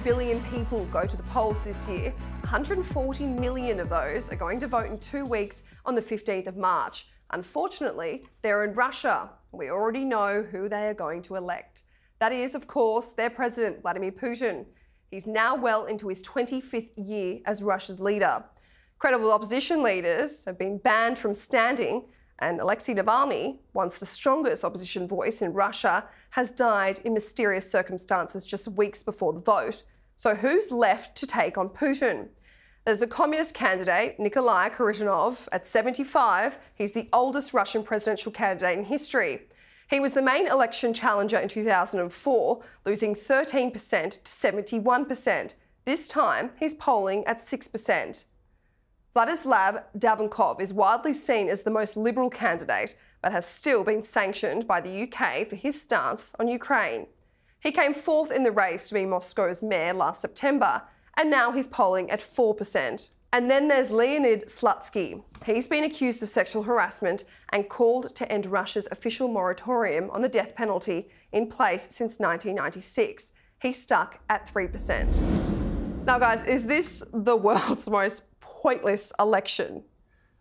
billion people go to the polls this year. 140 million of those are going to vote in 2 weeks on the 15th of March. Unfortunately, they're in Russia. We already know who they are going to elect. That is, of course, their president, Vladimir Putin. He's now well into his 25th year as Russia's leader. Credible opposition leaders have been banned from standing, and Alexei Navalny, once the strongest opposition voice in Russia, has died in mysterious circumstances just weeks before the vote. So who's left to take on Putin? There's a communist candidate, Nikolaĉi Kharitonov, at 75. He's the oldest Russian presidential candidate in history. He was the main election challenger in 2004, losing 13% to 71%. This time, he's polling at 6%. Vladislav Davankov is widely seen as the most liberal candidate, but has still been sanctioned by the UK for his stance on Ukraine. He came fourth in the race to be Moscow's mayor last September, and now he's polling at 4%. And then there's Leonid Slutsky. He's been accused of sexual harassment and called to end Russia's official moratorium on the death penalty in place since 1996. He's stuck at 3%. Now, guys, is this the world's most pointless election?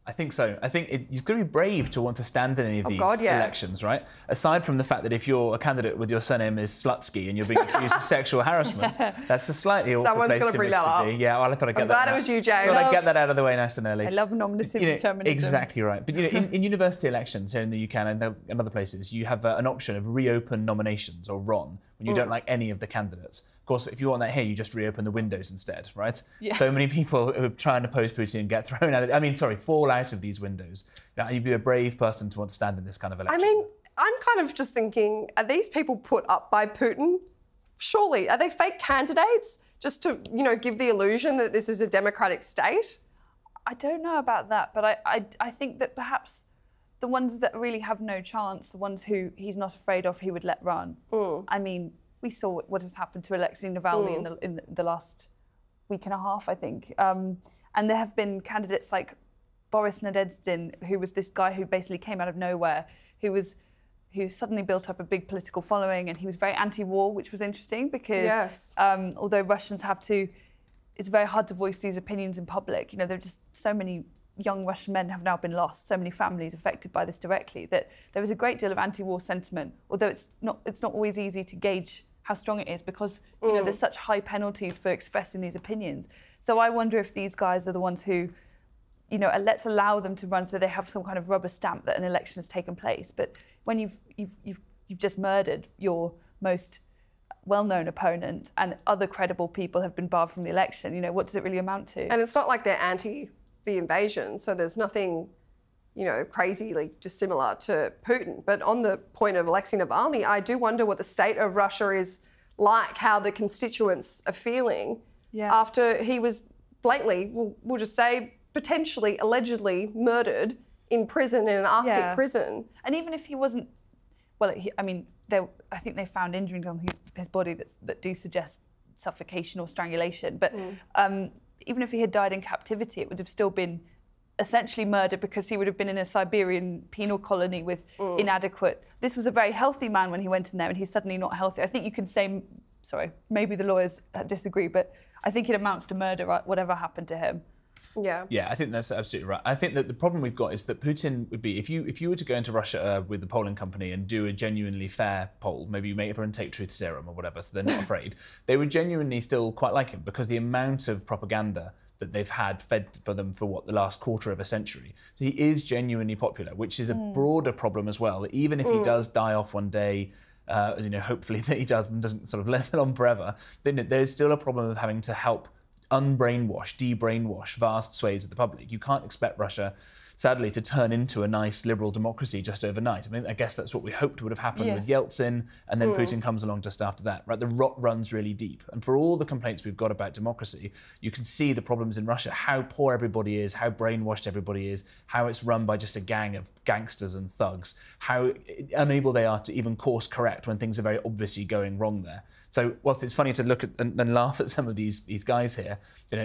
I think so. I think you've got to be brave to want to stand in any of these elections, right? Aside from the fact that if you're a candidate with your surname is Slutsky and you're being accused of sexual harassment, that's a slightly awkward place to be. Yeah, well, I thought I'd get that. I'm glad it was you, Jay. I'd get that out of the way nice and early. I love nominative determinism. Exactly right. But in university elections here in the UK and other places, you have an option of reopen nominations, or RON, when you don't like any of the candidates. Of course, if you want that here, you just reopen the windows instead, right? Yeah. So many people who are trying to oppose Putin get thrown out. Fall out of these windows. You'd be a brave person to want to stand in this kind of election. I mean, I'm kind of just thinking, are these people put up by Putin? Surely, are they fake candidates just to, give the illusion that this is a democratic state? I don't know about that, but I think that perhaps the ones that really have no chance, the ones who he's not afraid of, he would let run. I mean, we saw what has happened to Alexei Navalny in the last week and a half, I think. And there have been candidates like Boris Nadezhdin, who was this guy who basically came out of nowhere, who suddenly built up a big political following, and he was very anti-war, which was interesting because although Russians it's very hard to voice these opinions in public. There are just so many young Russian men have now been lost, so many families affected by this directly, that there is a great deal of anti-war sentiment, although it's not always easy to gauge how strong it is because there's such high penalties for expressing these opinions. So I wonder if these guys are the ones who, let's allow them to run so they have some kind of rubber stamp that an election has taken place. But when you've just murdered your most well-known opponent and other credible people have been barred from the election, what does it really amount to? And it's not like they're anti the invasion, so there's nothing, crazily dissimilar to Putin. But on the point of Alexei Navalny, I do wonder what the state of Russia is like, how the constituents are feeling after he was blatantly, we'll just say, potentially, allegedly murdered in prison, in an Arctic prison. And even if he wasn't, I think they found injuries on his body that do suggest suffocation or strangulation. But even if he had died in captivity, it would have still been essentially murder because he would have been in a Siberian penal colony with inadequate... This was a very healthy man when he went in there, and he's suddenly not healthy. I think you can say, maybe the lawyers disagree, but I think it amounts to murder, whatever happened to him. Yeah, I think that's absolutely right. I think that the problem we've got is that Putin would be, if you were to go into Russia with the polling company and do a genuinely fair poll, maybe you make everyone take truth serum or whatever, so they're not afraid, they would genuinely still quite like him because the amount of propaganda that they've had fed for them for the last quarter of a century. So he is genuinely popular, which is a broader problem as well. That even if he does die off one day, hopefully that he doesn't sort of live on forever, then there is still a problem of having to help unbrainwash, de-brainwash vast swathes of the public. You can't expect Russia, sadly, to turn into a nice liberal democracy just overnight. I mean, I guess that's what we hoped would have happened with Yeltsin, and then Putin comes along just after that, right? The rot runs really deep. And for all the complaints we've got about democracy, you can see the problems in Russia, how poor everybody is, how brainwashed everybody is, how it's run by just a gang of gangsters and thugs, how unable they are to even course correct when things are very obviously going wrong there. So whilst it's funny to look at and laugh at some of these guys here,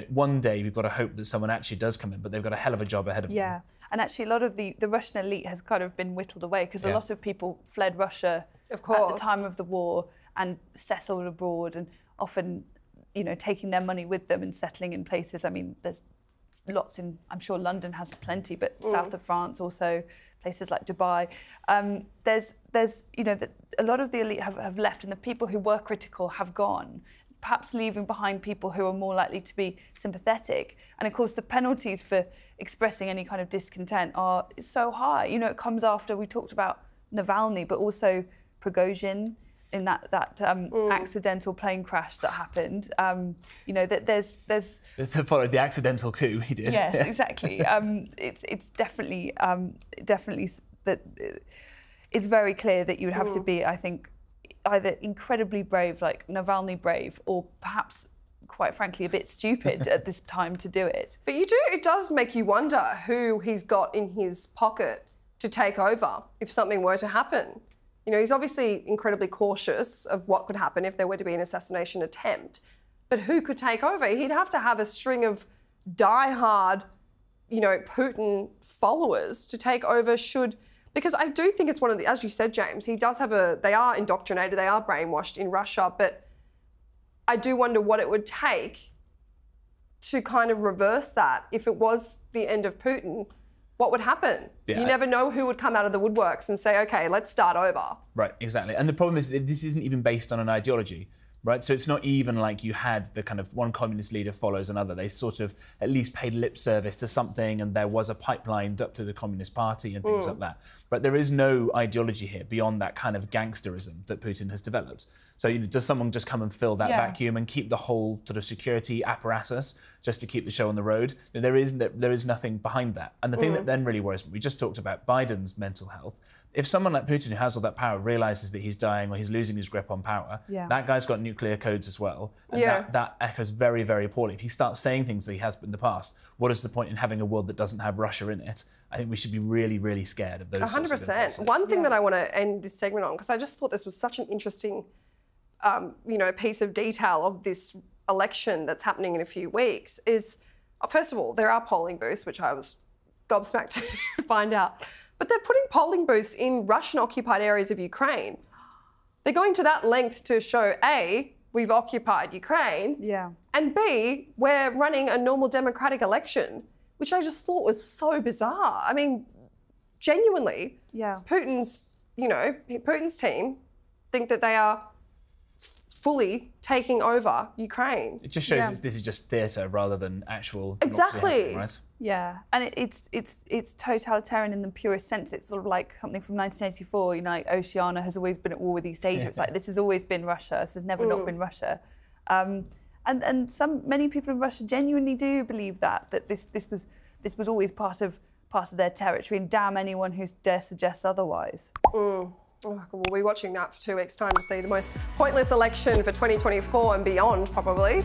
one day we've got to hope that someone actually does come in, but they've got a hell of a job ahead of them. Yeah, and actually a lot of the Russian elite has kind of been whittled away because a lot of people fled Russia at the time of the war and settled abroad, and often you know, taking their money with them and settling in places. I mean, there's lots in, I'm sure London has plenty, but south of France also, places like Dubai. There's you know, a lot of the elite have left, and the people who were critical have gone, perhaps leaving behind people who are more likely to be sympathetic. And of course, the penalties for expressing any kind of discontent are so high. You know, it comes after, we talked about Navalny, but also Prigozhin in that accidental plane crash that happened. You know, that there's followed the accidental coup he did. Yes, exactly. It's definitely that it's very clear that you would have to be, I think, either incredibly brave, like Navalny brave, or perhaps, quite frankly, a bit stupid at this time to do it. But it does make you wonder who he's got in his pocket to take over if something were to happen. You know, he's obviously incredibly cautious of what could happen if there were to be an assassination attempt. But who could take over? He'd have to have a string of die-hard, you know, Putin followers to take over because I do think it's one of the, as you said, James, he does have they are indoctrinated, they are brainwashed in Russia, but I do wonder what it would take to kind of reverse that. If it was the end of Putin, what would happen? Yeah. You never know who would come out of the woodworks and say, okay, let's start over. Right, exactly. And the problem is that this isn't even based on an ideology, right? So it's not even like you had the kind of one communist leader follows another. They sort of at least paid lip service to something, and there was a pipeline up to the Communist Party and things like that. But there is no ideology here beyond that kind of gangsterism that Putin has developed. So, you know, does someone just come and fill that vacuum and keep the whole sort of security apparatus just to keep the show on the road? There is nothing behind that. And the thing that then really worries me, we just talked about Biden's mental health. If someone like Putin, who has all that power, realises that he's dying or he's losing his grip on power, that guy's got nuclear codes as well. And that echoes very, very poorly. If he starts saying things that he has in the past, what is the point in having a world that doesn't have Russia in it? I think we should be really, really scared of those 100%. One thing that I want to end this segment on, because I just thought this was such an interesting you know, piece of detail of this election that's happening in a few weeks is, first of all, there are polling booths, which I was gobsmacked to find out, but they're putting polling booths in Russian-occupied areas of Ukraine. They're going to that length to show, A, we've occupied Ukraine, and B, we're running a normal democratic election, which I just thought was so bizarre. I mean, genuinely, Putin's team think that they are fully taking over Ukraine. It just shows this is just theatre rather than actual exactly, right? Yeah, and it's totalitarian in the purest sense. It's sort of like something from 1984. You know, like Oceania has always been at war with East Asia. It's like this has always been Russia. This has never not been Russia. And many people in Russia genuinely do believe that this was always part of their territory, and damn anyone who dare suggest otherwise. We'll be watching that for 2 weeks' time to see the most pointless election for 2024 and beyond, probably.